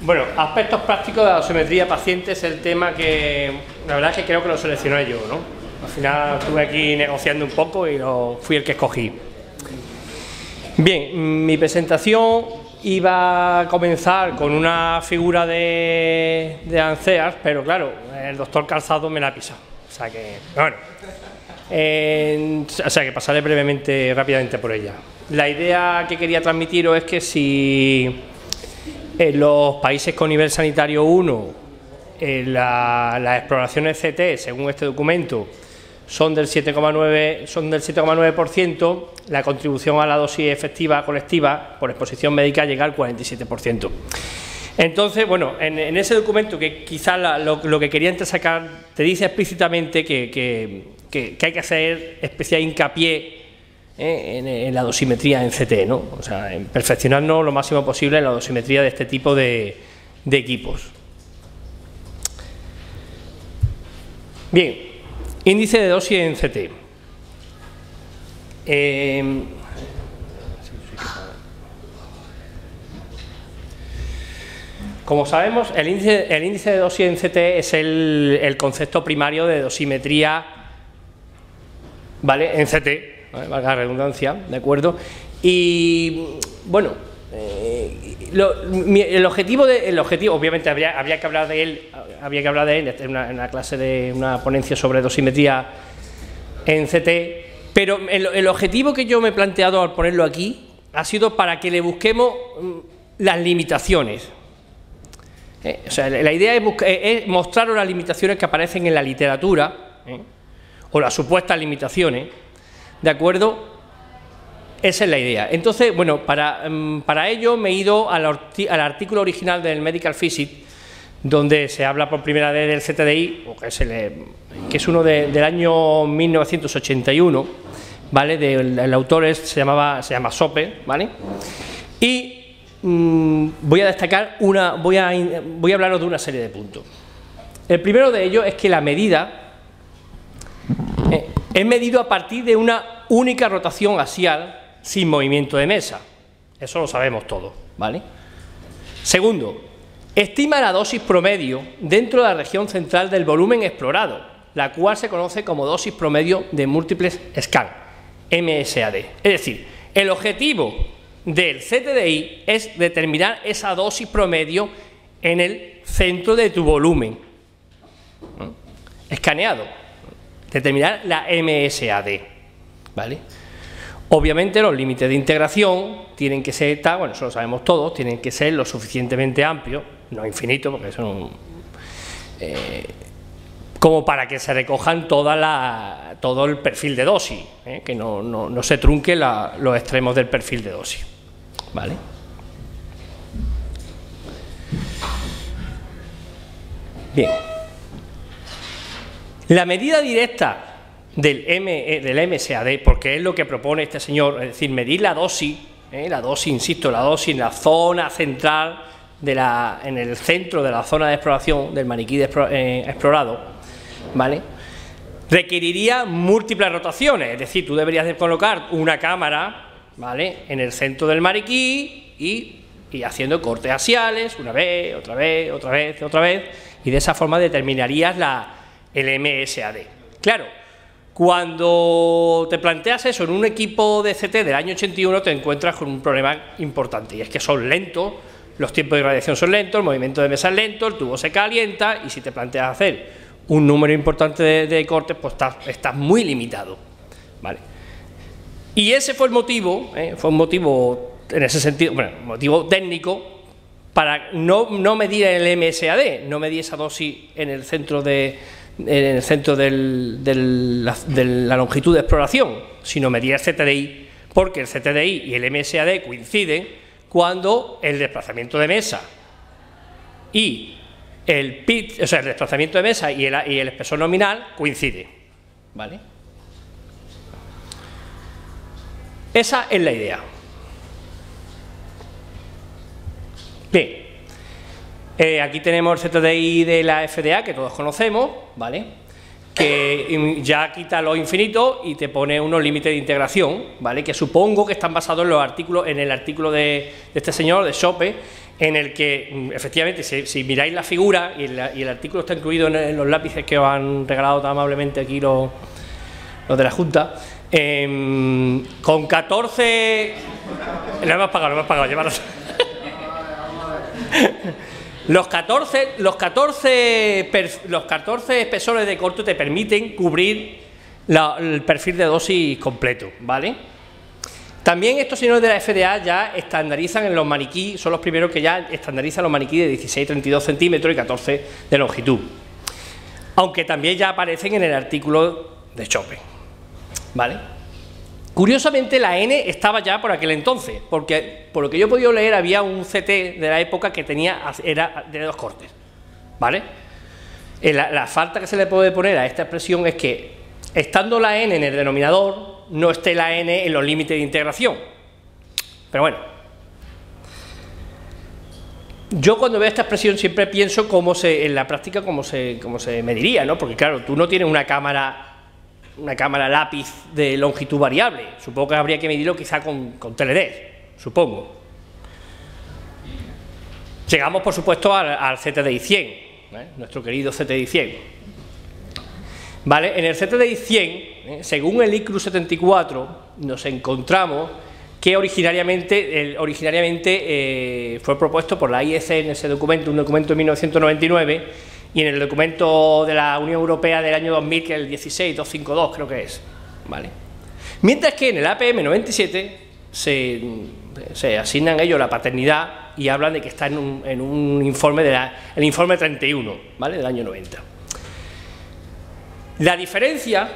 Bueno, aspectos prácticos de la dosimetría paciente es el tema que la verdad es que creo que lo seleccioné yo, ¿no? Al final estuve aquí negociando un poco y fui el que escogí. Bien, mi presentación iba a comenzar con una figura de Anceas, pero claro, el doctor Calzado me la ha pisado. O sea que, bueno, que pasaré brevemente, rápidamente por ella. La idea que quería transmitiros es que si en los países con nivel sanitario 1 las exploraciones CT, según este documento, son del 7,9%, la contribución a la dosis efectiva colectiva por exposición médica llega al 47%. Entonces, bueno, en ese documento, que quizás lo que quería entresacar, te dice explícitamente que hay que hacer especial hincapié en la dosimetría en CT, ¿no? O sea, en perfeccionarnos lo máximo posible en la dosimetría de este tipo de equipos. Bien, índice de dosis en CT. Como sabemos, el índice de dosis en CT es el concepto primario de dosimetría, ¿vale? En CT, ¿vale? Valga la redundancia, ¿de acuerdo? Y bueno, el objetivo, obviamente habría que hablar de él, en una clase en una ponencia sobre dosimetría en CT, pero el objetivo que yo me he planteado al ponerlo aquí ha sido para que le busquemos las limitaciones. O sea, la idea es mostraros las limitaciones que aparecen en la literatura, o las supuestas limitaciones, ¿de acuerdo? Esa es la idea. Entonces, bueno, para ello me he ido al artículo original del Medical Physics, donde se habla por primera vez del CTDI, que es uno del año 1981, ¿vale? El autor se llama Sope, ¿vale? Y voy a destacar voy a hablaros de una serie de puntos. El primero de ellos es que la medida es medido a partir de una única rotación axial sin movimiento de mesa. Eso lo sabemos todos, ¿vale? Segundo, estima la dosis promedio dentro de la región central del volumen explorado, la cual se conoce como dosis promedio de múltiples scan, MSAD. Es decir, el objetivo del CTDI es determinar esa dosis promedio en el centro de tu volumen escaneado, determinar la MSAD, ¿vale? Obviamente los límites de integración tienen que ser, bueno, eso lo sabemos todos, tienen que ser lo suficientemente amplios, no infinitos, porque son como para que se recojan todo el perfil de dosis, que no se trunque los extremos del perfil de dosis, ¿vale? Bien. La medida directa del MSAD, porque es lo que propone este señor, es decir, medir la dosis, insisto, la dosis en la zona central, en el centro de la zona de exploración del maniquí explorado, ¿vale? Requeriría múltiples rotaciones, es decir, tú deberías de colocar una cámara, ¿vale?, en el centro del maniquí y haciendo cortes axiales, una vez, otra vez, otra vez, otra vez, y de esa forma determinarías el MSAD. Claro, cuando te planteas eso en un equipo de CT del año 81 te encuentras con un problema importante, y es que son lentos, los tiempos de irradiación son lentos, el movimiento de mesa es lento, el tubo se calienta, y si te planteas hacer un número importante de cortes, pues estás muy limitado, ¿vale? Y ese fue el motivo, fue un motivo en ese sentido, bueno, motivo técnico, para no medir el MSAD, no medir esa dosis en el centro de la longitud de exploración, sino medir el CTDI, porque el CTDI y el MSAD coinciden cuando el desplazamiento de mesa y el pitch, o sea, el desplazamiento de mesa y el espesor nominal coincide, ¿vale? Esa es la idea. Bien. Aquí tenemos el CTDI de la FDA, que todos conocemos, ¿vale?, que ya quita lo infinito y te pone unos límites de integración, ¿vale?, que supongo que están basados en el artículo de este señor, de Sope, en el que, efectivamente, si miráis la figura, y el artículo está incluido en los lápices que os han regalado tan amablemente aquí los de la Junta, con 14... Lo hemos pagado, llevaros. Los 14 espesores de corto te permiten cubrir el perfil de dosis completo, ¿vale? También estos señores de la FDA ya estandarizan en los maniquíes, son los primeros que ya estandarizan los maniquíes de 16, 32 centímetros y 14 de longitud, aunque también ya aparecen en el artículo de Chopin, ¿vale? Curiosamente la N estaba ya por aquel entonces, porque por lo que yo he podido leer había un CT de la época que era de 2 cortes, ¿vale? La falta que se le puede poner a esta expresión es que, estando la N en el denominador, no esté la N en los límites de integración. Pero bueno, yo cuando veo esta expresión siempre pienso en la práctica cómo se mediría, ¿no? Porque claro, tú no tienes una cámara lápiz de longitud variable. Supongo que habría que medirlo quizá con TLD, supongo. Llegamos, por supuesto, al CTDI 100, ¿eh? Nuestro querido CTDI 100. ¿Vale? En el CTDI 100, según el ICRU 74, nos encontramos que originariamente fue propuesto por la IEC en ese documento, un documento de 1999, y en el documento de la Unión Europea del año 2000, que es el 16252, creo que es, ¿vale? Mientras que en el APM 97 se asignan ellos la paternidad y hablan de que está en un informe, el informe 31, ¿vale?, del año 90. La diferencia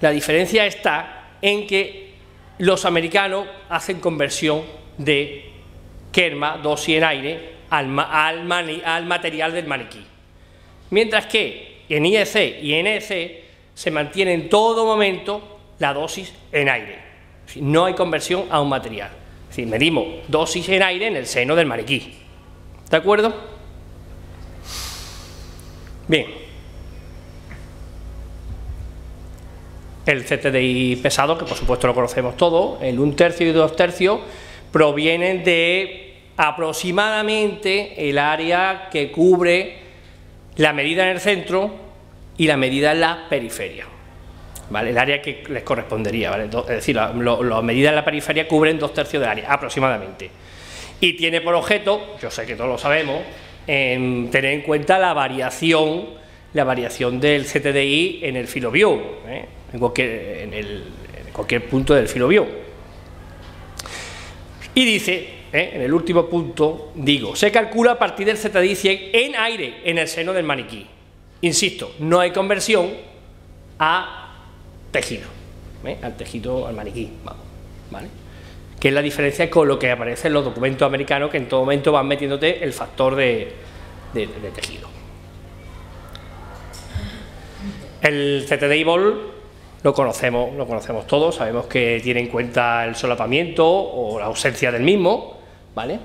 está en que los americanos hacen conversión de kerma, dosis en aire, al material del maniquí. Mientras que en IEC y en EC se mantiene en todo momento la dosis en aire. Es decir, no hay conversión a un material. Es decir, medimos dosis en aire en el seno del maniquí. ¿De acuerdo? Bien. El CTDI pesado, que por supuesto lo conocemos todos, el 1/3 y 2/3 provienen de aproximadamente el área que cubre la medida en el centro y la medida en la periferia, ¿vale? El área que les correspondería, ¿vale? Es decir, las medidas en la periferia cubren 2/3 del área, aproximadamente. Y tiene por objeto, yo sé que todos lo sabemos, tener en cuenta la variación del CTDI en el filoview, en cualquier punto del filoview. Y dice, en el último punto, se calcula a partir del ZDI 100 en aire en el seno del maniquí. Insisto, no hay conversión a tejido, al maniquí, vamos, ¿vale? Que es la diferencia con lo que aparece en los documentos americanos, que en todo momento van metiéndote el factor de tejido. El CTDI Ball lo conocemos todos, sabemos que tiene en cuenta el solapamiento o la ausencia del mismo, ¿vale?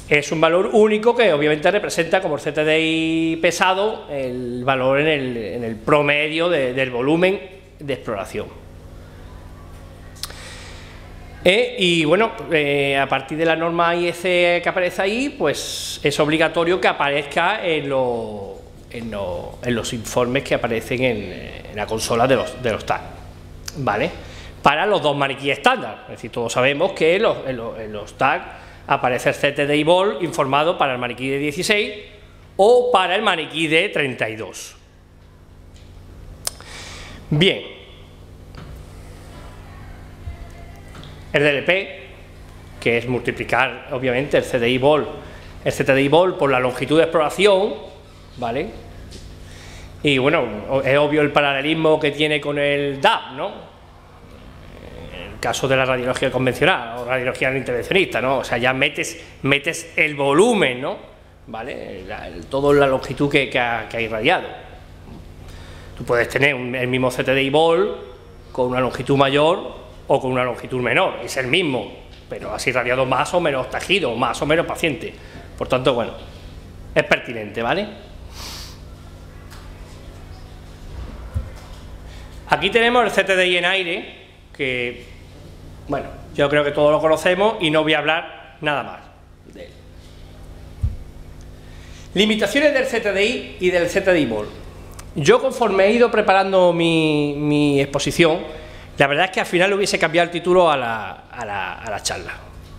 Es un valor único que obviamente representa, como el CTDI pesado, el valor en el promedio del volumen de exploración. Y bueno, a partir de la norma IEC que aparece ahí, pues es obligatorio que aparezca en los informes que aparecen en la consola de los TAC, ¿vale? Para los dos maniquíes estándar, es decir, todos sabemos que en los TAC aparece el CTDI Ball informado para el maniquí de 16 o para el maniquí de 32. Bien, el DLP, que es multiplicar obviamente el CTDI Ball por la longitud de exploración, ¿vale? Y bueno, es obvio el paralelismo que tiene con el DAB, ¿no? En el caso de la radiología convencional o radiología no intervencionista, ¿no? O sea, ya metes el volumen, ¿no? ¿Vale? Toda la longitud que ha irradiado. Tú puedes tener el mismo CTDI Ball con una longitud mayor o con una longitud menor, es el mismo, pero has irradiado más o menos tejido, más o menos paciente. Por tanto, bueno, es pertinente, ¿vale? Aquí tenemos el CTDI en aire, que, bueno, yo creo que todos lo conocemos y no voy a hablar nada más de él. Limitaciones del ZDI y del ZDI Ball. Yo, conforme he ido preparando mi exposición, la verdad es que al final le hubiese cambiado el título a la charla.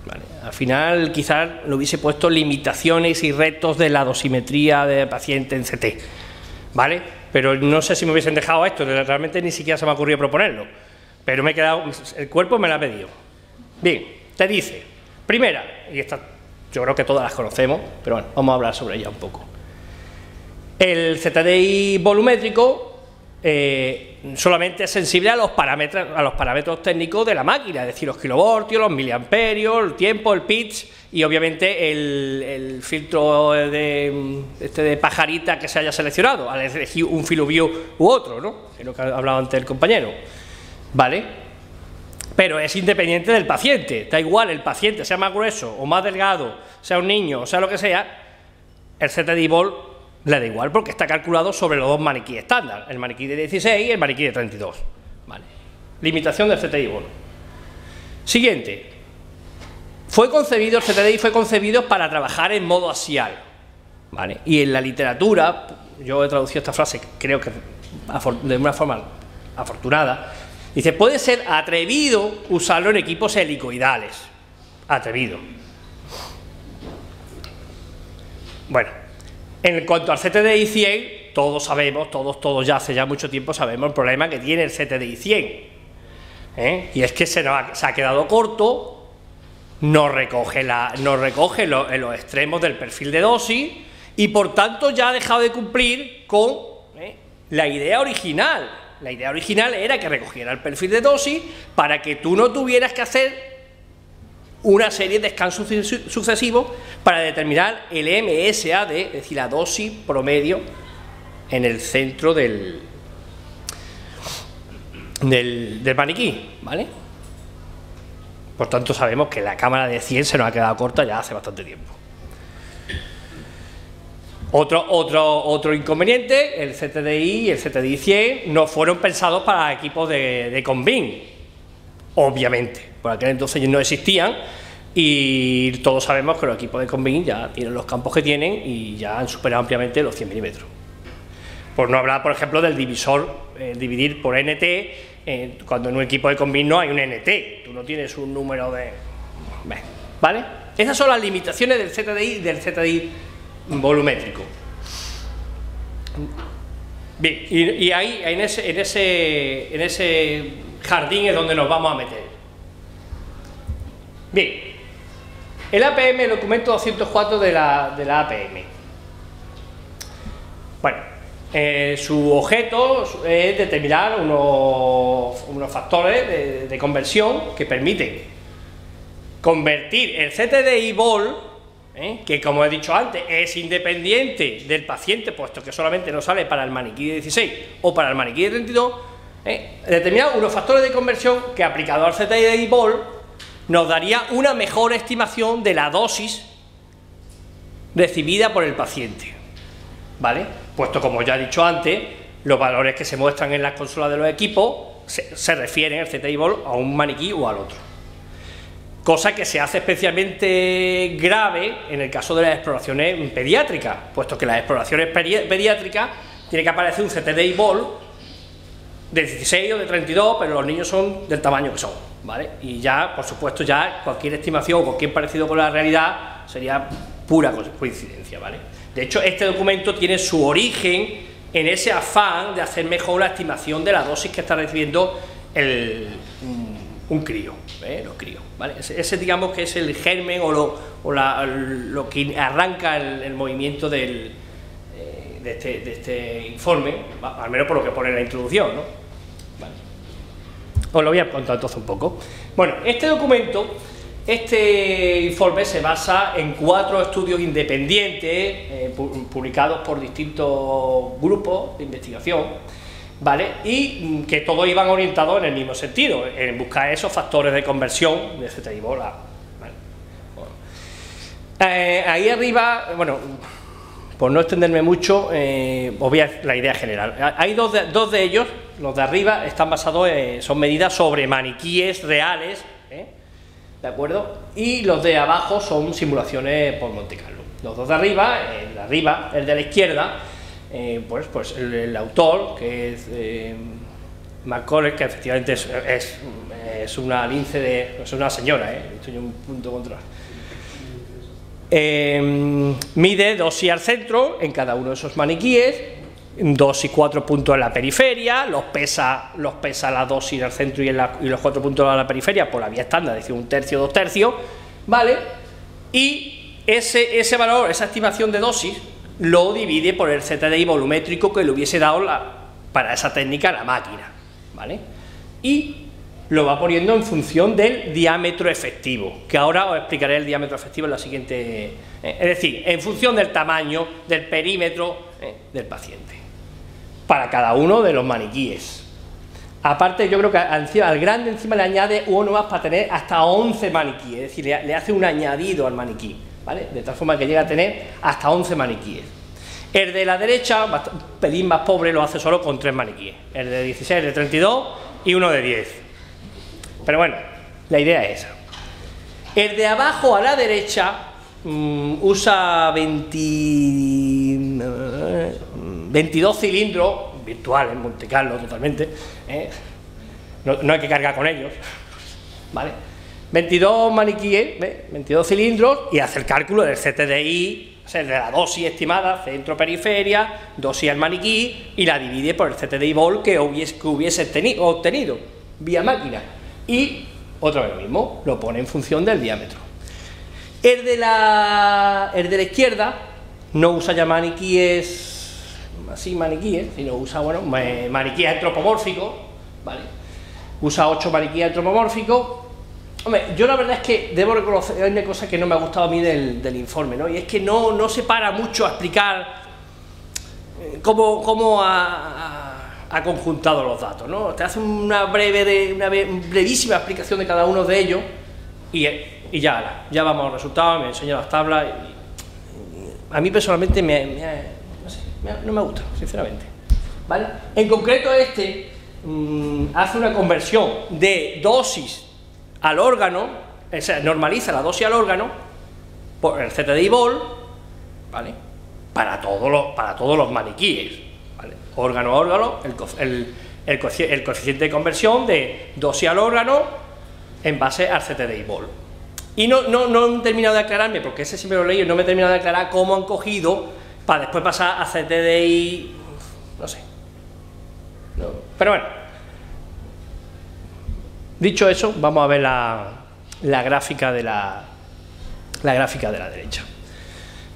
Vale. Al final quizás le hubiese puesto limitaciones y retos de la dosimetría de paciente en CT, ¿vale? Pero no sé si me hubiesen dejado esto, realmente ni siquiera se me ha ocurrido proponerlo, pero me he quedado, el cuerpo me lo ha pedido. Bien, te dice, primera, y esta yo creo que todas las conocemos, pero bueno, vamos a hablar sobre ella un poco. El ZDI volumétrico solamente es sensible a los parámetros técnicos de la máquina, es decir, los kilovoltios, los miliamperios, el tiempo, el pitch y obviamente el filtro de pajarita que se haya seleccionado, al elegir un FiloView u otro, ¿no? Es lo que ha hablado antes el compañero, ¿vale? Pero es independiente del paciente, da igual el paciente sea más grueso o más delgado, sea un niño o sea lo que sea, el ZDI Ball le da igual porque está calculado sobre los dos maniquíes estándar, el maniquí de 16 y el maniquí de 32. Vale. Limitación del ZDI Ball. Siguiente. El ZDI fue concebido para trabajar en modo axial. ¿Vale? Y en la literatura, yo he traducido esta frase, creo que de una forma afortunada, dice, puede ser atrevido usarlo en equipos helicoidales. Atrevido. Bueno. En cuanto al ZDI 100, todos sabemos, todos ya hace ya mucho tiempo sabemos el problema que tiene el ZDI 100. Y es que se ha quedado corto, no recoge los extremos del perfil de dosis y por tanto ya ha dejado de cumplir con la idea original. La idea original era que recogiera el perfil de dosis para que tú no tuvieras que hacer una serie de descansos sucesivos para determinar el MSAD, es decir, la dosis promedio en el centro del maniquí, ¿vale? Por tanto, sabemos que la cámara de 100 se nos ha quedado corta ya hace bastante tiempo. Otro inconveniente, el ZDI y el ZDI 100 no fueron pensados para equipos de Conbin, obviamente, por aquel entonces no existían y todos sabemos que los equipos de Conbin ya tienen los campos que tienen y ya han superado ampliamente los 100 milímetros. Por no hablar, por ejemplo, del divisor, dividir por NT, cuando en un equipo de Conbin no hay un NT, tú no tienes un número de... ¿Vale? Esas son las limitaciones del ZDI y del ZDI volumétrico. Bien, y ahí en ese jardín es donde nos vamos a meter. Bien, el APM, el documento 204 de la APM. Bueno, su objeto es determinar unos factores de conversión que permiten convertir el ZDI Ball, que como he dicho antes es independiente del paciente, puesto que solamente nos sale para el maniquí de 16 o para el maniquí de 32, determinar unos factores de conversión que aplicado al ZDI Ball nos daría una mejor estimación de la dosis recibida por el paciente, ¿vale? Puesto, como ya he dicho antes, los valores que se muestran en las consolas de los equipos se refieren al ZDI Ball a un maniquí o al otro. Cosa que se hace especialmente grave en el caso de las exploraciones pediátricas, puesto que en las exploraciones pediátricas tiene que aparecer un ZDI Ball de 16 o de 32, pero los niños son del tamaño que son, ¿vale? Y ya, por supuesto, ya cualquier estimación o cualquier parecido con la realidad sería pura coincidencia, ¿vale? De hecho, este documento tiene su origen en ese afán de hacer mejor la estimación de la dosis que está recibiendo un crío, los críos, ¿vale? Ese digamos que es el germen o lo que arranca el movimiento de este informe, al menos por lo que pone en la introducción, ¿no? Vale. Os lo voy a contar entonces un poco. Bueno, este documento, este informe se basa en 4 estudios independientes publicados por distintos grupos de investigación, ¿vale? Y que todos iban orientados en el mismo sentido, en buscar esos factores de conversión de ZDI Ball. ¿Vale? Bueno. Ahí arriba, bueno, por no extenderme mucho, os voy a la idea general. Hay dos de ellos, los de arriba, están basados son medidas sobre maniquíes reales, ¿de acuerdo? Y los de abajo son simulaciones por Monte Carlo. Los dos de arriba, el de la izquierda, pues el autor, que es McCulloch, que efectivamente es una lince es una señora, estoy en un punto control. Mide 2 y al centro en cada uno de esos maniquíes, 2 y 4 puntos en la periferia, los pesa las 2 y al centro y los 4 puntos en la periferia por la vía estándar, es decir, 1/3, 2/3, ¿vale? Y ese valor, esa estimación de dosis, lo divide por el ZDI volumétrico que le hubiese dado para esa técnica la máquina, ¿vale? Y lo va poniendo en función del diámetro efectivo, que ahora os explicaré el diámetro efectivo en la siguiente, es decir, en función del tamaño, del perímetro del paciente, para cada uno de los maniquíes. Aparte, yo creo que al grande encima le añade uno más para tener hasta 11 maniquíes, es decir, le hace un añadido al maniquí, ¿vale? De tal forma que llega a tener hasta 11 maniquíes. El de la derecha, un pelín más pobre, lo hace solo con 3 maniquíes, el de 16, el de 32 y uno de 10. Pero bueno, la idea es esa. El de abajo a la derecha usa 22 cilindros, virtuales, en Monte Carlo totalmente, no hay que cargar con ellos, ¿vale? 22 maniquíes, 22 cilindros, y hace el cálculo del ZDI, o sea, de la dosis estimada, centro-periferia, dosis al maniquí, y la divide por el ZDI vol que hubiese obtenido vía máquina. Y otra vez lo mismo, lo pone en función del diámetro. El de la izquierda no usa ya maniquíes, sino usa, bueno, maniquíes antropomórficos, ¿vale? Usa 8 maniquíes antropomórficos. Hombre, yo la verdad es que debo reconocer, hay una cosa que no me ha gustado a mí del informe, ¿no? Y es que no se para mucho a explicar cómo ha conjuntado los datos, ¿no? Te hace una brevísima explicación de cada uno de ellos y ya vamos al resultado, me enseña las tablas y a mí personalmente no me gusta, sinceramente, ¿vale? En concreto hace una conversión de dosis al órgano, o sea, normaliza la dosis al órgano por el ZDI vol, ¿vale? Para todos los maniquíes, ¿vale? Órgano a órgano, el coeficiente de conversión de dosis al órgano en base al ZDI vol. Y no he terminado de aclararme, porque ese siempre lo leí y no me he terminado de aclarar cómo han cogido para después pasar a ZDI, no sé. No, pero bueno, dicho eso, vamos a ver la gráfica de la derecha.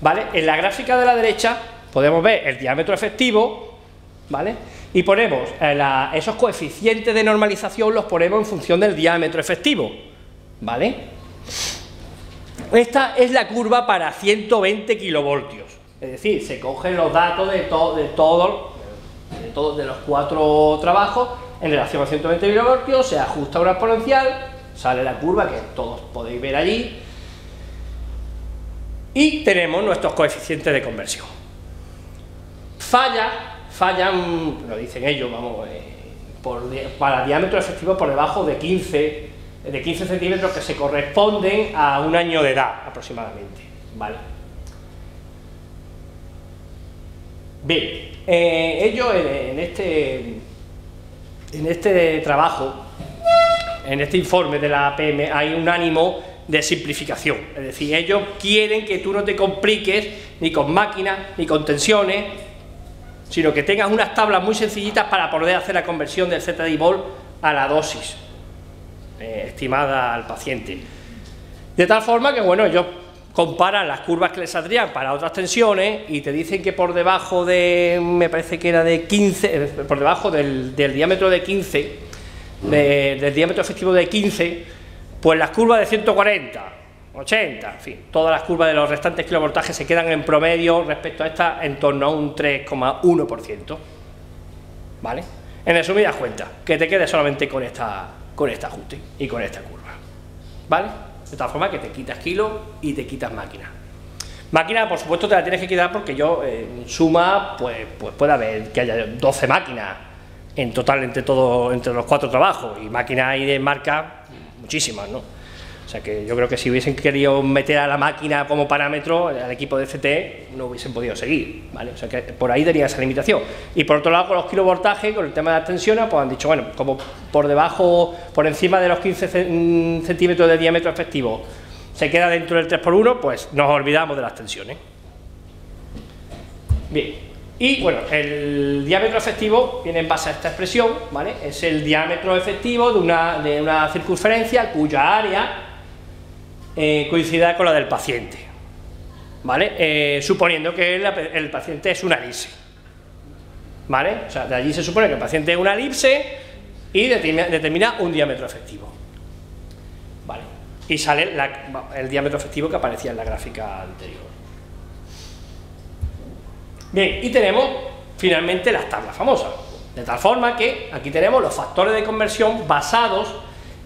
¿Vale? En la gráfica de la derecha podemos ver el diámetro efectivo, ¿vale? Y ponemos esos coeficientes de normalización, los ponemos en función del diámetro efectivo, ¿vale? Esta es la curva para 120 kilovoltios, es decir, se cogen los datos de los 4 trabajos en relación a 120 kilovoltios, se ajusta una exponencial, sale la curva que todos podéis ver allí, y tenemos nuestros coeficientes de conversión. Fallan, lo dicen ellos, vamos, para diámetro efectivo por debajo de 15 centímetros, que se corresponden a un año de edad aproximadamente, ¿vale? Bien, ellos en este trabajo, en este informe de la APM, hay un ánimo de simplificación, es decir, ellos quieren que tú no te compliques ni con máquinas ni con tensiones, sino que tengas unas tablas muy sencillitas para poder hacer la conversión del ZDI vol a la dosis estimada al paciente, de tal forma que, bueno, ellos comparan las curvas que les saldrían para otras tensiones y te dicen que por debajo de, me parece que era de 15, por debajo del diámetro de 15, del diámetro efectivo de 15, pues las curvas de 140, 80, en fin, todas las curvas de los restantes kilovoltajes se quedan en promedio respecto a esta en torno a un 3,1%, ¿vale? En resumidas cuentas, que te quedes solamente con este ajuste y con esta curva, ¿vale? De tal forma que te quitas kilos y te quitas máquina. Máquina, por supuesto, te la tienes que quitar porque yo, en suma, pues puede haber que haya 12 máquinas en total entre los 4 trabajos, y máquinas hay de marca muchísimas, ¿no? O O sea que yo creo que si hubiesen querido meter a la máquina como parámetro, al equipo de CT no hubiesen podido seguir, ¿vale? O sea que por ahí tenía esa limitación. Y por otro lado, con los kilovoltajes, con el tema de las tensiones, pues han dicho, bueno, como por debajo, por encima de los 15 centímetros de diámetro efectivo, se queda dentro del 3×1, pues nos olvidamos de las tensiones. Bien, y bueno, el diámetro efectivo viene en base a esta expresión, ¿vale? Es el diámetro efectivo de una circunferencia cuya área coincida con la del paciente, ¿vale? Suponiendo que el paciente es una elipse, ¿vale? O sea, de allí se supone que el paciente es una elipse y determina un diámetro efectivo, ¿vale? Y sale el diámetro efectivo que aparecía en la gráfica anterior. Bien, y tenemos finalmente las tablas famosas, de tal forma que aquí tenemos los factores de conversión basados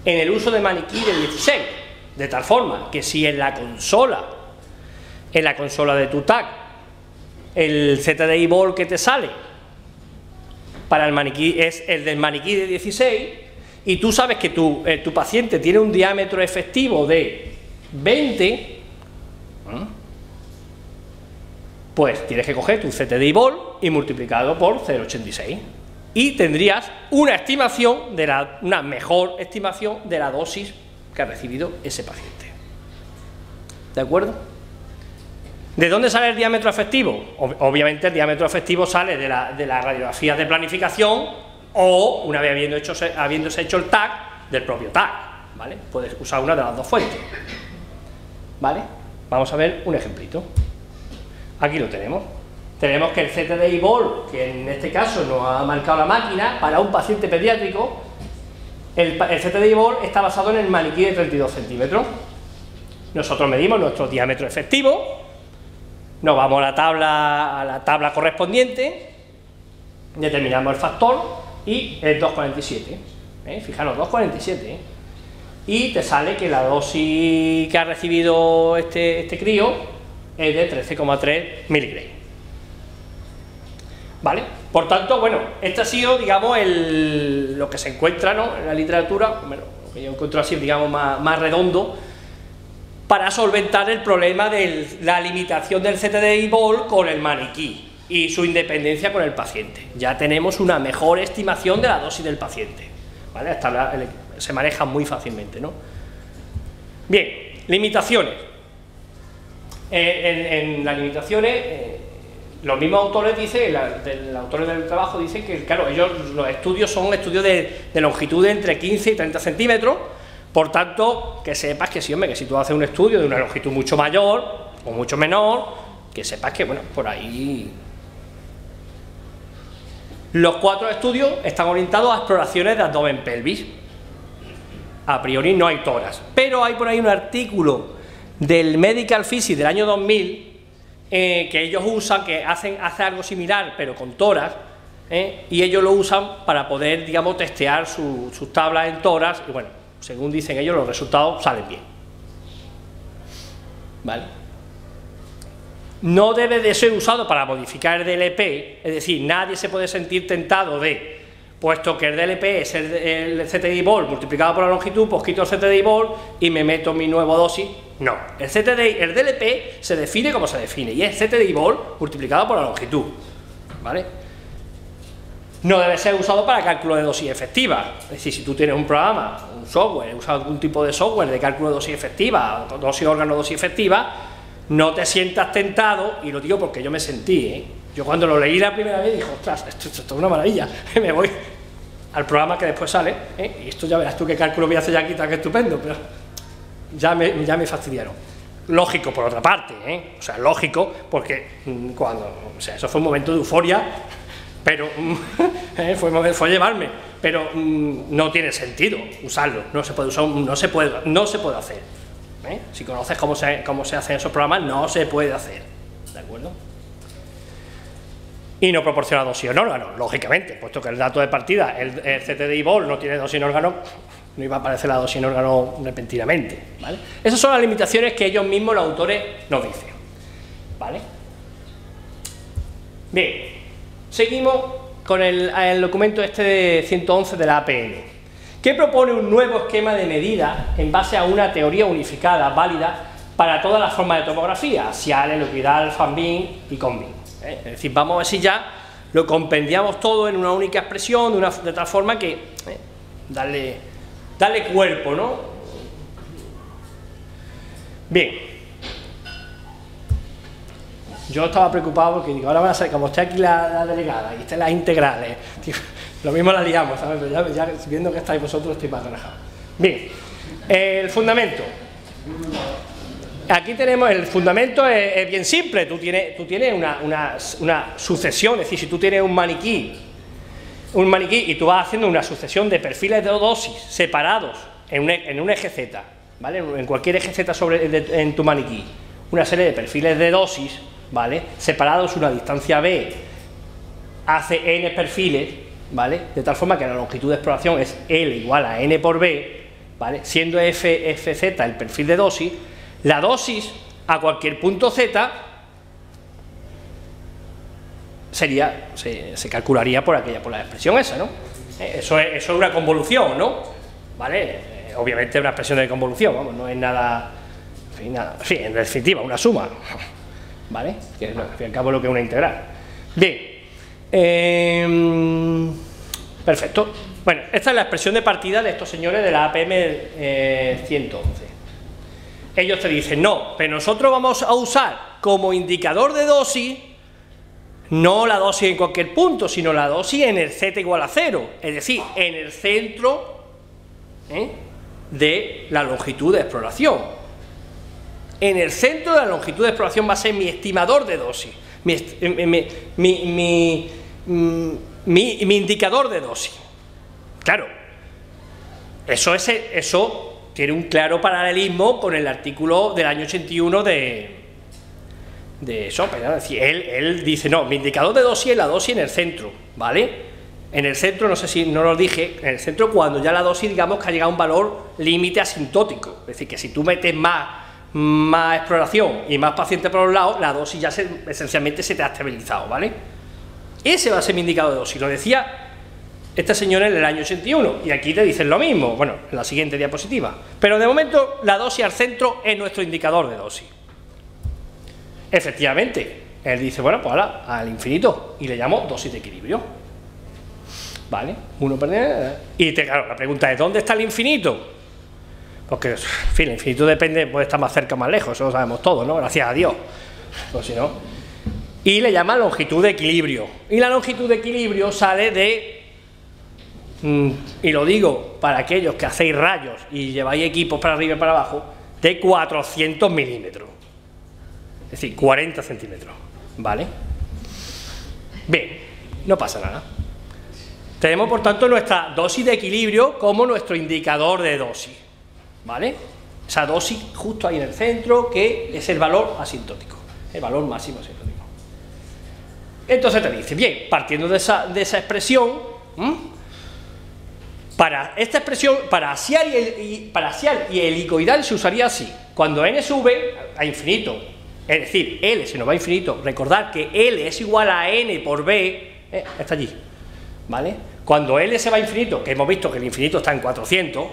en el uso de maniquí de 16, de tal forma que si en la consola de tu TAC, el ZDI Volt que te sale para el maniquí es el del maniquí de 16, y tú sabes que tu paciente tiene un diámetro efectivo de 20, pues tienes que coger tu ZDI Volt y multiplicarlo por 0,86 y tendrías una estimación una mejor estimación de la dosis que ha recibido ese paciente. ¿De acuerdo? ¿De dónde sale el diámetro efectivo? Obviamente el diámetro efectivo sale de la radiografía de planificación o una vez habiéndose hecho el TAC del propio TAC, ¿vale? Puedes usar una de las dos fuentes, ¿vale? Vamos a ver un ejemplito. Aquí lo tenemos. Tenemos que el ZDI Volt, que en este caso nos ha marcado la máquina, para un paciente pediátrico, el ZDI Volt está basado en el maniquí de 32 centímetros. Nosotros medimos nuestro diámetro efectivo, nos vamos a la tabla correspondiente, determinamos el factor y es 2,47. Fijaros, 2,47. Y te sale que la dosis que ha recibido este crío es de 13,3 miligramos. ¿Vale? Por tanto, bueno, este ha sido, digamos, lo que se encuentra, ¿no?, en la literatura, bueno, lo que yo encuentro así, digamos, más redondo, para solventar el problema de la limitación del ZDI Volt con el maniquí y su independencia con el paciente. Ya tenemos una mejor estimación de la dosis del paciente, ¿vale? Se maneja muy fácilmente, ¿no? Bien, limitaciones. En las limitaciones, los mismos autores dicen, los autores del trabajo dicen que, claro, los estudios son estudios de longitud de entre 15 y 30 centímetros, por tanto, que sepas que sí, hombre, que si tú haces un estudio de una longitud mucho mayor o mucho menor, que sepas que, bueno, por ahí. Los 4 estudios están orientados a exploraciones de abdomen pelvis. A priori no hay toras, pero hay por ahí un artículo del Medical Physics del año 2000 que ellos usan, que hace algo similar pero con toras, y ellos lo usan para poder, digamos, testear sus tablas en toras, y bueno, según dicen ellos, los resultados salen bien, ¿vale? No debe de ser usado para modificar el DLP, es decir, nadie se puede sentir tentado de, puesto que el DLP es el ZDI Volt multiplicado por la longitud, pues quito el ZDI Volt y me meto mi nuevo dosis. No, el DLP se define como se define, y es ZDI Volt multiplicado por la longitud, ¿vale? No debe ser usado para cálculo de dosis efectiva, es decir, si tú tienes un programa, un software, usas algún tipo de software de cálculo de dosis efectiva, dosis órgano, dosis efectiva, no te sientas tentado, y lo digo porque yo me sentí, yo cuando lo leí la primera vez dije, ostras, esto es una maravilla, me voy al programa que después sale, y esto ya verás tú qué cálculo voy a hacer ya aquí tan estupendo, pero ya me fastidiaron. Lógico por otra parte, o sea, lógico, porque eso fue un momento de euforia, pero fue llevarme, pero no tiene sentido usarlo, no se puede usar, no se puede hacer. Si conoces cómo se hacen esos programas, no se puede hacer, ¿de acuerdo? Y no proporciona dosis en órgano, lógicamente, puesto que el dato de partida, el ZDI Volt no tiene dosis en órgano, no iba a aparecer la dosis en órgano repentinamente, ¿vale? Esas son las limitaciones que ellos mismos, los autores, nos dicen, ¿vale? Bien, seguimos con el documento este de 111 de la APN, que propone un nuevo esquema de medida en base a una teoría unificada, válida, para todas las formas de topografía, axial, helicoidal, fan beam y con beam. Es decir, vamos a ver si ya lo compendiamos todo en una única expresión, de tal forma que darle cuerpo, ¿no? Bien. Yo estaba preocupado porque digo, ahora van a ser, como esté aquí la delegada y estén las integrales, tío, lo mismo la liamos, ¿sabes? Pero ya viendo que estáis vosotros estoy más relajado. Bien, el fundamento. Aquí tenemos, el fundamento es bien simple, tú tienes una sucesión, es decir, si tú tienes un maniquí y tú vas haciendo una sucesión de perfiles de dosis separados en un eje Z, ¿vale? En cualquier eje Z en tu maniquí, una serie de perfiles de dosis, ¿vale? Separados una distancia B hace n perfiles, ¿vale? De tal forma que la longitud de exploración es L igual a n por B, ¿vale? Siendo Fz el perfil de dosis, la dosis a cualquier punto Z se calcularía por la expresión esa, ¿no? Eso es una convolución, ¿no? ¿Vale? Obviamente una expresión de convolución, vamos, no es nada, sí, en definitiva, una suma, ¿vale? Que es, al fin y al cabo, lo que es una integral. Bien, perfecto. Bueno, esta es la expresión de partida de estos señores de la APM 111. Ellos te dicen, no, pero nosotros vamos a usar como indicador de dosis no la dosis en cualquier punto, sino la dosis en el Z igual a 0, es decir, en el centro de la longitud de exploración. En el centro de la longitud de exploración va a ser mi estimador de dosis, mi indicador de dosis. Claro, eso tiene un claro paralelismo con el artículo del año 81 de Schopen, ¿no? Es decir, él dice, no, mi indicador de dosis es la dosis en el centro, ¿vale? En el centro, no sé si no lo dije, en el centro cuando ya la dosis, digamos que ha llegado a un valor límite asintótico, es decir, que si tú metes más exploración y más pacientes por los lados, la dosis ya esencialmente se te ha estabilizado, ¿vale? Ese va a ser mi indicador de dosis, lo decía este señor en el año 81, y aquí te dicen lo mismo, bueno, en la siguiente diapositiva, pero de momento la dosis al centro es nuestro indicador de dosis. Efectivamente, él dice, bueno, pues ahora al infinito, y le llamo dosis de equilibrio, ¿vale? Claro, la pregunta es, ¿dónde está el infinito? Porque, en fin, el infinito depende, puede estar más cerca o más lejos, eso lo sabemos todos, ¿no? Gracias a Dios, pues si no. Y le llama longitud de equilibrio, y la longitud de equilibrio sale de... y lo digo para aquellos que hacéis rayos y lleváis equipos para arriba y para abajo, de 400 milímetros, es decir, 40 centímetros, ¿vale? Bien, no pasa nada. Tenemos, por tanto, nuestra dosis de equilibrio como nuestro indicador de dosis, ¿vale? Esa dosis justo ahí en el centro, que es el valor asintótico, el valor máximo asintótico. Entonces te dice, bien, partiendo de esa expresión, para esta expresión, para axial y helicoidal se usaría así: cuando n sube a infinito, es decir, L se nos va a infinito, recordad que L es igual a n por B, está allí, ¿vale? Cuando L se va a infinito, que hemos visto que el infinito está en 400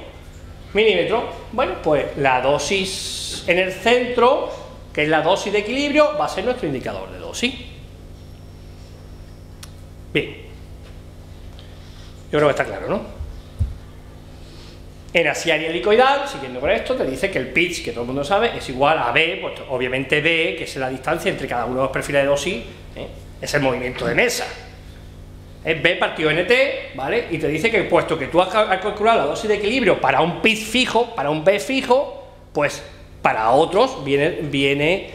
milímetros, bueno, pues la dosis en el centro, que es la dosis de equilibrio, va a ser nuestro indicador de dosis. Bien, yo creo que está claro, ¿no? En axial y helicoidal, siguiendo con esto, te dice que el pitch, que todo el mundo sabe, es igual a B, pues obviamente B, que es la distancia entre cada uno de los perfiles de dosis, es el movimiento de mesa. Es B partido NT, ¿vale? Y te dice que puesto que tú has calculado la dosis de equilibrio para un pitch fijo, para un B fijo, pues para otros viene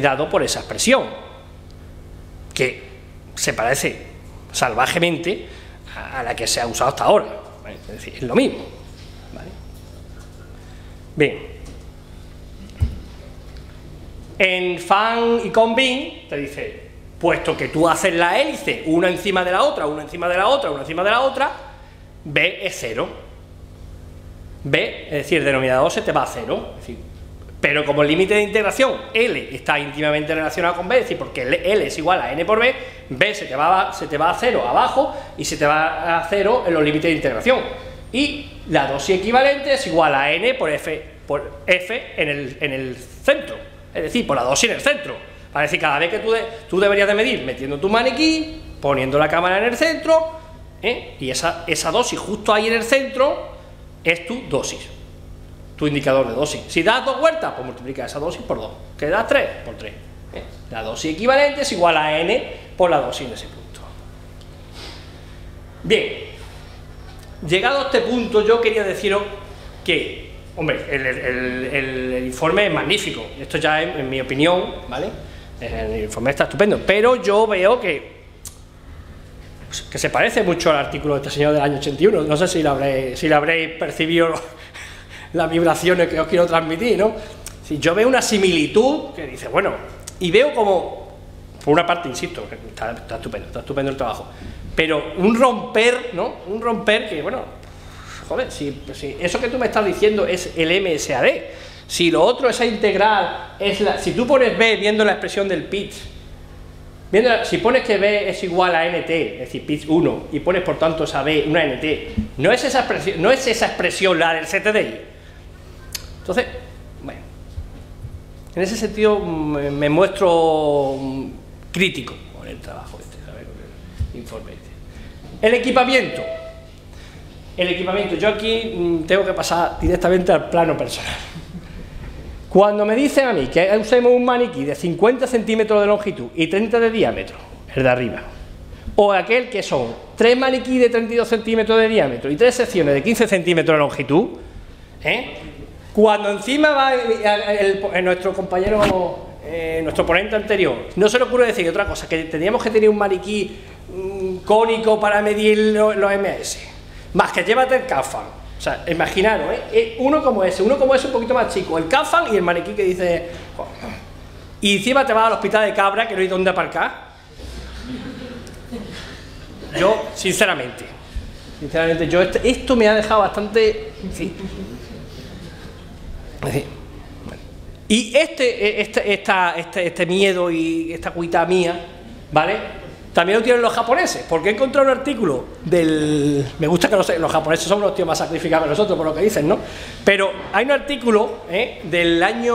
dado por esa expresión, que se parece salvajemente a la que se ha usado hasta ahora. Es decir, es lo mismo, ¿vale? Bien, en fan y con beam te dice, puesto que tú haces la hélice una encima de la otra, una encima de la otra, una encima de la otra, B es 0. B, es decir, el denominador se te va a 0, es decir, pero como el límite de integración L está íntimamente relacionado con B, es decir, porque L es igual a n por B, B se te va a 0 abajo y se te va a 0 en los límites de integración. Y la dosis equivalente es igual a N por F en el centro, es decir, por la dosis en el centro. Es decir, cada vez que tú deberías de medir metiendo tu maniquí, poniendo la cámara en el centro, y esa dosis justo ahí en el centro es tu dosis, tu indicador de dosis. Si das 2 vueltas, pues multiplica esa dosis por 2, que das 3 por 3. La dosis equivalente es igual a N por la dosis en ese punto. Bien, llegado a este punto, yo quería deciros que, hombre, el informe es magnífico, esto ya es en mi opinión, ¿vale? El informe está estupendo, pero yo veo que se parece mucho al artículo de este señor del año 81, no sé si lo habréis percibido las vibraciones que os quiero transmitir, ¿no? Si yo veo una similitud que dice, bueno, y veo como, por una parte, insisto, que está estupendo el trabajo, pero un romper, ¿no? Un romper que, bueno, joder, si eso que tú me estás diciendo es el MSAD, si lo otro, esa integral, si tú pones B viendo la expresión del pitch, si pones que B es igual a NT, es decir, pitch 1, y pones por tanto esa B, una NT, no es esa expresión la del CTDI. Entonces, bueno, en ese sentido me muestro crítico con el trabajo ¿sabes? Con el informe El equipamiento, yo aquí tengo que pasar directamente al plano personal. Cuando me dicen a mí que usemos un maniquí de 50 centímetros de longitud y 30 de diámetro, el de arriba, o aquel que son 3 maniquíes de 32 centímetros de diámetro y 3 secciones de 15 centímetros de longitud, cuando encima va nuestro compañero, nuestro ponente anterior, no se le ocurre decir otra cosa, que teníamos que tener un maniquí cónico para medir los MS, más que llévate el CAFAN. O sea, imaginaros, uno como ese un poquito más chico, el CAFAN y el maniquí que dice... Y encima te vas al hospital de Cabra, que no hay dónde aparcar. Yo, sinceramente, esto me ha dejado bastante... Sí. Y este miedo y esta cuita mía, ¿vale? También lo tienen los japoneses, porque he encontrado un artículo me gusta que los japoneses son los tíos más sacrificados que nosotros, por lo que dicen, ¿no? Pero hay un artículo del año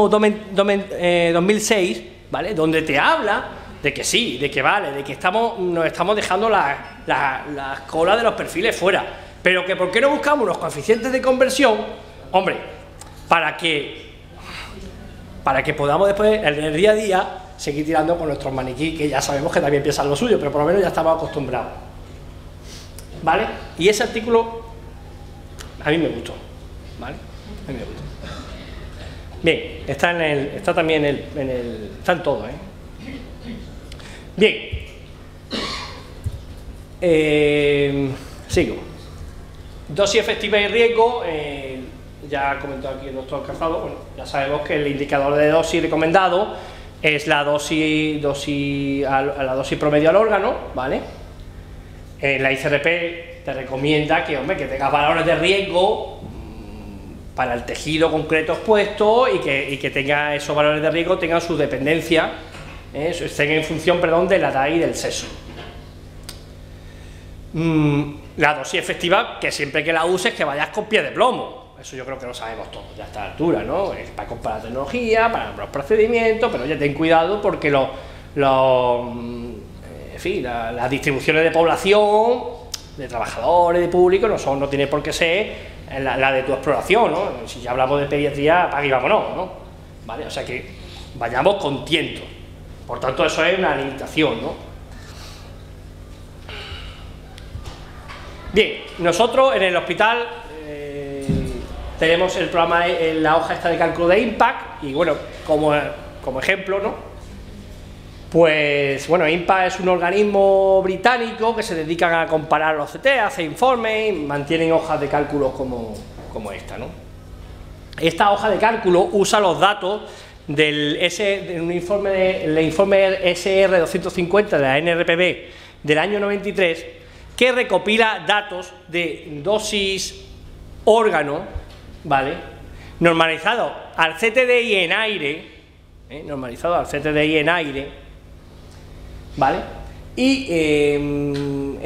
2006, ¿vale? Donde te habla de que sí, de que vale, de que nos estamos dejando la cola de los perfiles fuera, pero que ¿por qué no buscamos unos coeficientes de conversión? Hombre, para que podamos después, en el día a día, seguir tirando con nuestros maniquí, que ya sabemos que también piensan lo suyo, pero por lo menos ya estamos acostumbrados, ¿vale? Y ese artículo a mí me gustó, ¿vale? A mí me gustó. Bien, está también está en todo, Bien, sigo. Dosis efectiva y riesgo, ya ha comentado aquí el doctor Cazado, bueno, ya sabemos que el indicador de dosis recomendado es la dosis promedio al órgano, ¿vale? La ICRP te recomienda que, hombre, que tengas valores de riesgo para el tejido concreto expuesto y que tenga esos valores de riesgo, tengan su dependencia, estén en función, perdón, de la edad y del sexo. La dosis efectiva, que siempre que la uses, que vayas con pie de plomo. Eso yo creo que lo sabemos todos ya a esta altura, ¿no? Es para comparar tecnología, para los procedimientos, pero ya ten cuidado porque en fin, las distribuciones de población, de trabajadores, de público, no tiene por qué ser la de tu exploración, ¿no? Si ya hablamos de pediatría, apaga y vámonos, ¿no? ¿Vale? O sea que vayamos con tiento. Por tanto, eso es una limitación, ¿no? Bien, nosotros en el hospital tenemos el programa, la hoja esta de cálculo de IMPACT, y bueno, como ejemplo, ¿no? Pues bueno, IMPACT es un organismo británico que se dedican a comparar los CT, hace informes, mantienen hojas de cálculo como esta, ¿no? Esta hoja de cálculo usa los datos del informe SR 250 de la NRPB del año 93, que recopila datos de dosis órgano, ¿vale? Normalizado al CTDI en aire, ¿vale? Y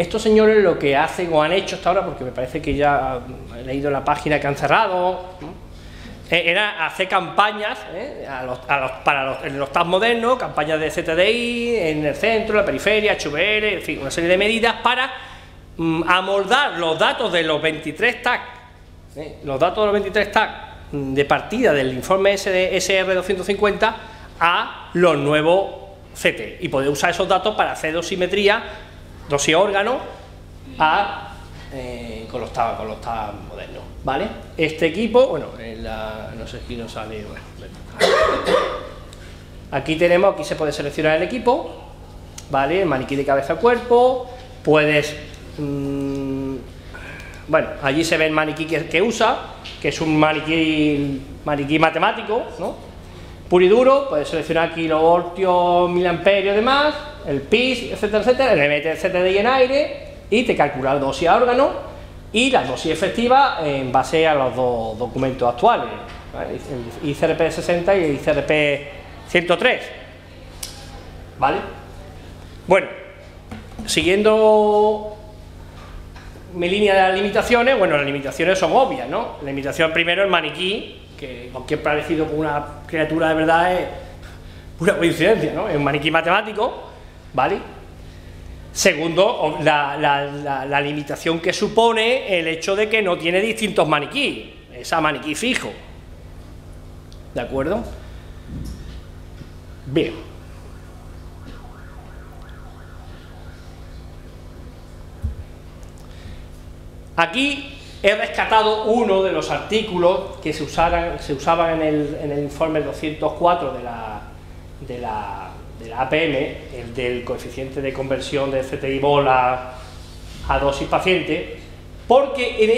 estos señores lo que hacen o han hecho hasta ahora, porque me parece que ya he leído la página que han cerrado, ¿no? Era hacer campañas en los TAC modernos, campañas de CTDI en el centro, la periferia, HVR, en fin, una serie de medidas para amoldar los datos de los 23 TAC, los datos de los 23 TAC de partida del informe SR 250 a los nuevos CT y poder usar esos datos para hacer dosimetría, dosis órgano con los TAC modernos, ¿vale? Este equipo, bueno, no sé si nos sale, bueno, aquí tenemos, aquí se puede seleccionar el equipo, ¿vale? El maniquí de cabeza a cuerpo, puedes, bueno, allí se ve el maniquí que usa, que es un maniquí matemático, ¿no? Puro y duro, puedes seleccionar kilovoltios, miliamperios y demás, el PIS, etcétera, etcétera, le metes el CTDI en aire y te calcula la dosis a órgano y la dosis efectiva en base a los dos documentos actuales, ¿vale? El ICRP 60 y el ICRP 103, ¿vale? Bueno, siguiendo mi línea de las limitaciones, bueno, las limitaciones son obvias, ¿no? La limitación primero el maniquí, que cualquier parecido con una criatura de verdad es una coincidencia, ¿no? Es un maniquí matemático, ¿vale? Segundo, la limitación que supone el hecho de que no tiene distintos maniquíes, es a maniquí fijo, ¿de acuerdo? Bien. Aquí he rescatado uno de los artículos que se usaban en el informe 204 de la APM, el del coeficiente de conversión de CTI-BOL a dosis paciente, porque en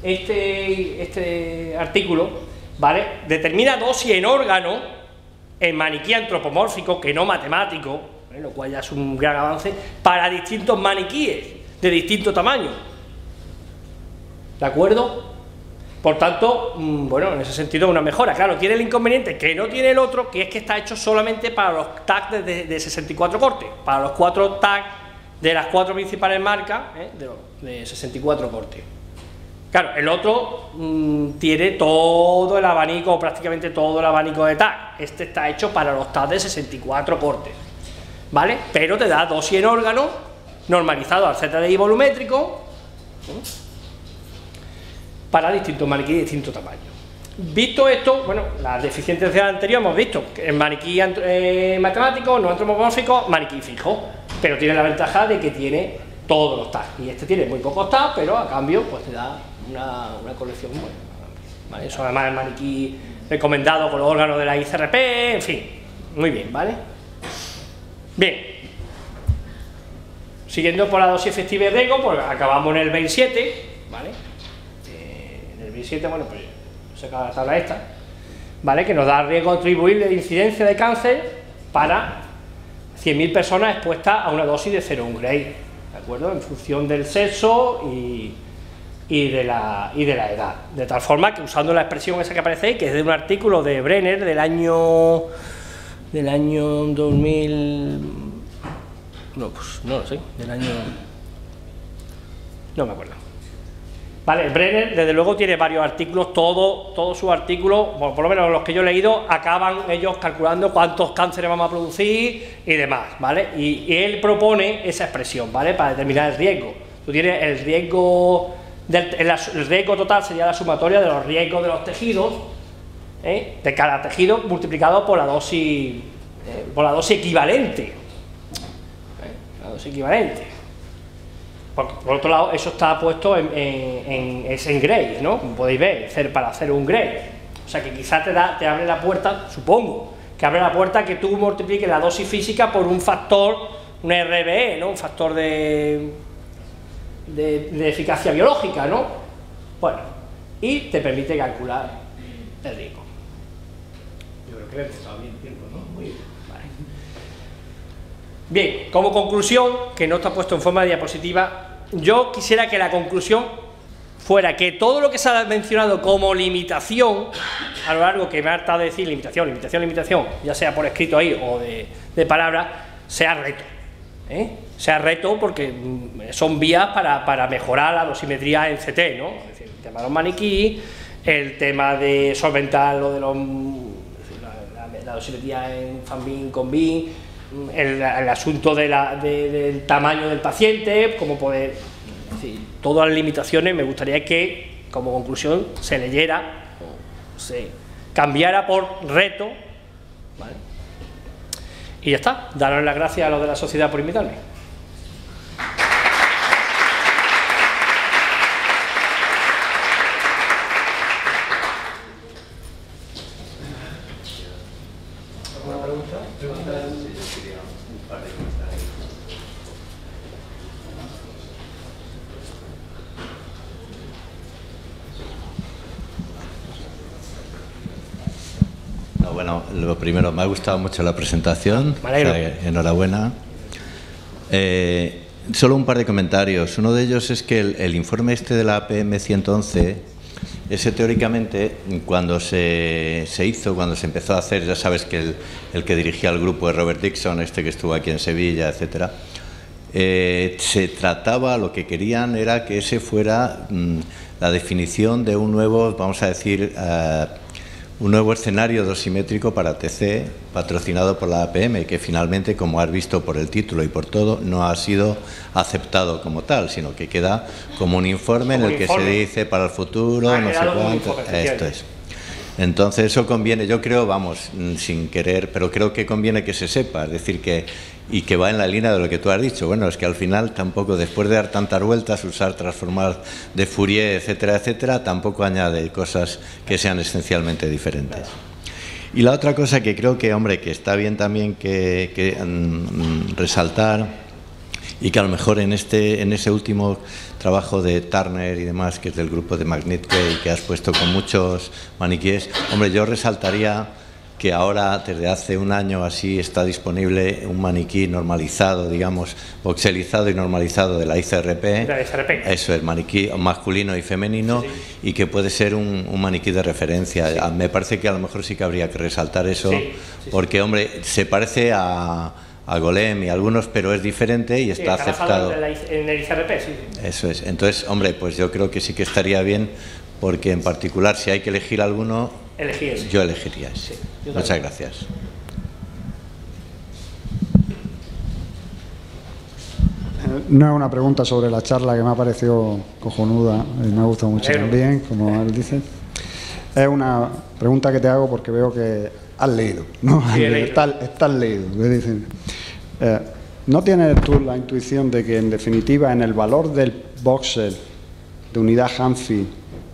este artículo, ¿vale?, determina dosis en órgano en maniquí antropomórfico, que no matemático, lo cual ya es un gran avance, para distintos maniquíes de distinto tamaño, ¿de acuerdo? Por tanto, bueno, en ese sentido una mejora. Claro, tiene el inconveniente que no tiene el otro, que es que está hecho solamente para los TAC de 64 cortes, para los 4 TAC de las 4 principales marcas, de 64 cortes. Claro, el otro tiene todo el abanico, o prácticamente todo el abanico de TAC. Este está hecho para los TAC de 64 cortes, ¿vale? Pero te da dosis en órgano, normalizado al ZDI volumétrico, para distintos maniquíes de distinto tamaño. Visto esto, bueno, las deficiencias de la anterior hemos visto que el maniquí matemático, no antropomórfico, maniquí fijo, pero tiene la ventaja de que tiene todos los TAC, y este tiene muy pocos TAC, pero a cambio pues te da una colección muy buena, ¿vale? Eso además es el maniquí recomendado con los órganos de la ICRP, en fin, muy bien, ¿vale? Bien, siguiendo por la dosis efectiva y riesgo, pues acabamos en el 27, ¿vale? En el 27, bueno, pues se acaba la tabla esta, ¿vale?, que nos da riesgo atribuible de incidencia de cáncer para 100.000 personas expuestas a una dosis de 0,1 Gray, ¿de acuerdo?, en función del sexo y de la edad, de tal forma que, usando la expresión esa que aparece ahí, que es de un artículo de Brenner del año 2000, no, pues no lo sé, del año, no me acuerdo, vale. Brenner desde luego tiene varios artículos, todos sus artículos, bueno, por lo menos los que yo he leído, acaban ellos calculando cuántos cánceres vamos a producir y demás, ¿vale? Y él propone esa expresión, ¿vale?, para determinar el riesgo. Tú tienes el riesgo, el riesgo total sería la sumatoria de los riesgos de los tejidos, de cada tejido multiplicado por la dosis equivalente, la dosis equivalente. Por otro lado, eso está puesto en Gray, ¿no?, como podéis ver, para hacer un Gray. O sea que quizás te abre la puerta, supongo, que abre la puerta que tú multipliques la dosis física por un factor, un RBE, ¿no?, un factor de eficacia biológica, ¿no? Bueno, y te permite calcular el riesgo. Yo creo que me he empezado bien el tiempo, ¿no? Muy bien, vale. Bien, como conclusión, que no está puesto en forma de diapositiva, yo quisiera que la conclusión fuera que todo lo que se ha mencionado como limitación, a lo largo que me ha hartado de decir limitación, ya sea por escrito ahí o de palabra, sea reto, sea reto, porque son vías para mejorar la dosimetría en CT, ¿no? Es decir, el tema de los maniquíes, el tema de solventar lo de la dosimetría en FANBIN con BIN, el asunto del tamaño del paciente, cómo poder, es decir, todas las limitaciones. Me gustaría que, como conclusión, se leyera, se cambiara por reto, ¿vale? Y ya está. Daros las gracias a los de la sociedad por invitarme. ¿Alguna pregunta? No, bueno, lo primero, me ha gustado mucho la presentación. Me alegro. O sea, enhorabuena. Solo un par de comentarios. Uno de ellos es que el informe este de la PM111, ese teóricamente, cuando se hizo, cuando se empezó a hacer, ya sabes que el que dirigía el grupo es Robert Dixon, este que estuvo aquí en Sevilla, etcétera. Se trataba, lo que querían era que ese fuera la definición de un nuevo, vamos a decir, un nuevo escenario dosimétrico para TC, patrocinado por la APM, que finalmente, como has visto por el título y por todo, no ha sido aceptado como tal, sino que queda como un informe en el que se dice para el futuro, no sé cuánto, esto es. Entonces eso conviene, yo creo, vamos, sin querer, pero creo que conviene que se sepa, es decir, y que va en la línea de lo que tú has dicho. Bueno, es que al final tampoco, después de dar tantas vueltas, usar transformadores de Fourier, etcétera, etcétera, tampoco añade cosas que sean esencialmente diferentes. Y la otra cosa que creo que, hombre, que está bien también que resaltar, y que a lo mejor en ese último trabajo de Turner y demás, que es del grupo de Magnitsky, y que has puesto con muchos maniquíes, hombre, yo resaltaría que ahora, desde hace un año así, está disponible un maniquí normalizado, digamos, voxelizado y normalizado de la ICRP. Eso es, maniquí masculino y femenino, sí, sí. Y que puede ser un maniquí de referencia. Sí. Me parece que a lo mejor sí que habría que resaltar eso, sí, sí, porque, hombre, se parece a Golem y algunos, pero es diferente y está aceptado. En el ICRP, sí. Eso es. Entonces, hombre, pues yo creo que sí que estaría bien, porque en particular, si hay que elegir alguno, yo elegiría ese. Sí, muchas gracias. No es una pregunta sobre la charla, que me ha parecido cojonuda y me ha gustado mucho también, como él dice. Es una pregunta que te hago porque veo que has leído, ¿no? Sí, estás leído. ¿Qué dicen? ¿No tienes tú la intuición de que, en definitiva, en el valor del voxel de unidad Hanfield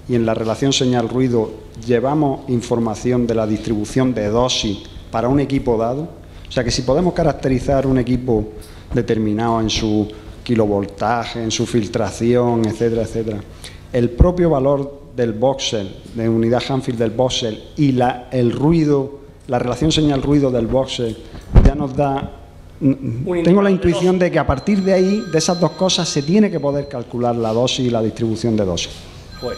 y en la relación señal-ruido llevamos información de la distribución de dosis para un equipo dado? O sea, que si podemos caracterizar un equipo determinado en su kilovoltaje, en su filtración, etcétera, etcétera, el propio valor del voxel, de unidad Hanfield del voxel, y el ruido, la relación señal-ruido del voxel, ya nos da... Tengo la intuición de que a partir de ahí, de esas dos cosas, se tiene que poder calcular la dosis y la distribución de dosis. Pues,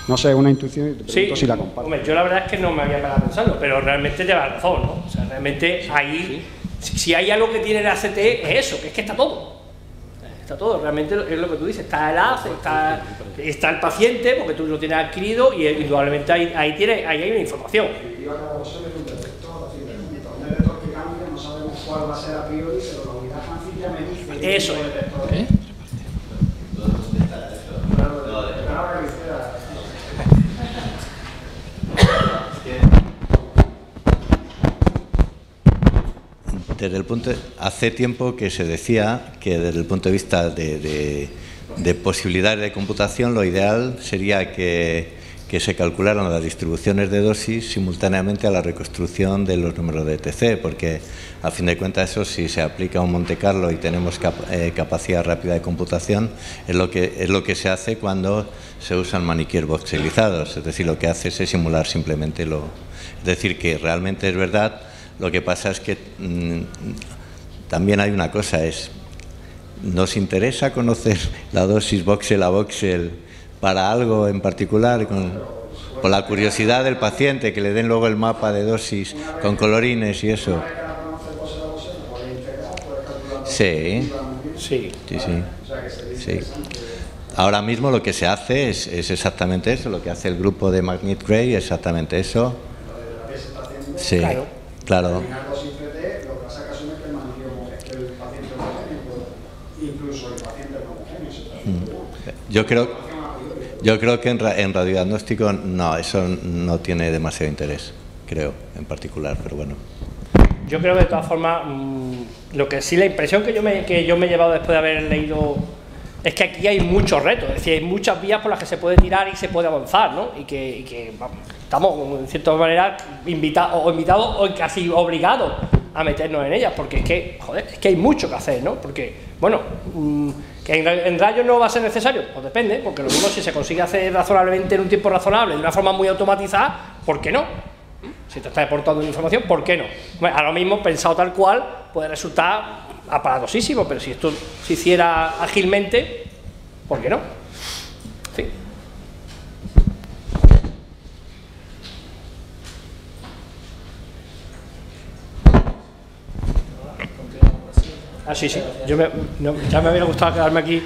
no sé, es una intuición y te pregunto si la comparto. Hombre, yo la verdad es que no me había parado pensando, pero realmente lleva razón, ¿no? O sea, realmente ahí, si hay algo que tiene la ACT, es eso, que es que está todo. Está todo, realmente es lo que tú dices, está el AZ, está el paciente, porque tú lo tienes adquirido, y indudablemente ahí hay una información. Cuál va a ser a priori, pero la unidad Hanfield ya me dice. Eso es. Desde el punto hace tiempo que se decía que, desde el punto de vista de posibilidades de computación, lo ideal sería que se calcularan las distribuciones de dosis simultáneamente a la reconstrucción de los números de TC, porque a fin de cuentas eso, si se aplica a un Monte Carlo y tenemos capacidad rápida de computación, es lo que se hace cuando se usan maniquíes voxelizados, es decir, lo que hace es simular simplemente es decir, que realmente es verdad. Lo que pasa es que también hay una cosa, nos interesa conocer la dosis voxel a voxel para algo en particular, por la curiosidad del paciente, que le den luego el mapa de dosis con colorines y eso. Sí. Sí. Sí, sí. Sí. Ahora mismo lo que se hace es exactamente eso, lo que hace el grupo de Magnet Ray, exactamente eso. Sí, claro. Yo creo que en radiodiagnóstico no, eso no tiene demasiado interés, creo, en particular, pero bueno. Yo creo que de todas formas, lo que sí, la impresión que yo me he llevado después de haber leído es que aquí hay muchos retos, es decir, hay muchas vías por las que se puede tirar y se puede avanzar, ¿no? Y que vamos, estamos, en cierta manera, invitados o casi obligados a meternos en ellas, porque es que, joder, es que hay mucho que hacer, ¿no? Porque, bueno, que en rayos no va a ser necesario, pues depende, porque lo mismo si se consigue hacer razonablemente en un tiempo razonable, de una forma muy automatizada, ¿por qué no? Si te está aportando una información, ¿por qué no? Bueno, ahora mismo, pensado tal cual, puede resultar aparatosísimo, pero si esto se hiciera ágilmente, ¿por qué no? Sí. Ah, sí, sí. Ya me hubiera gustado quedarme aquí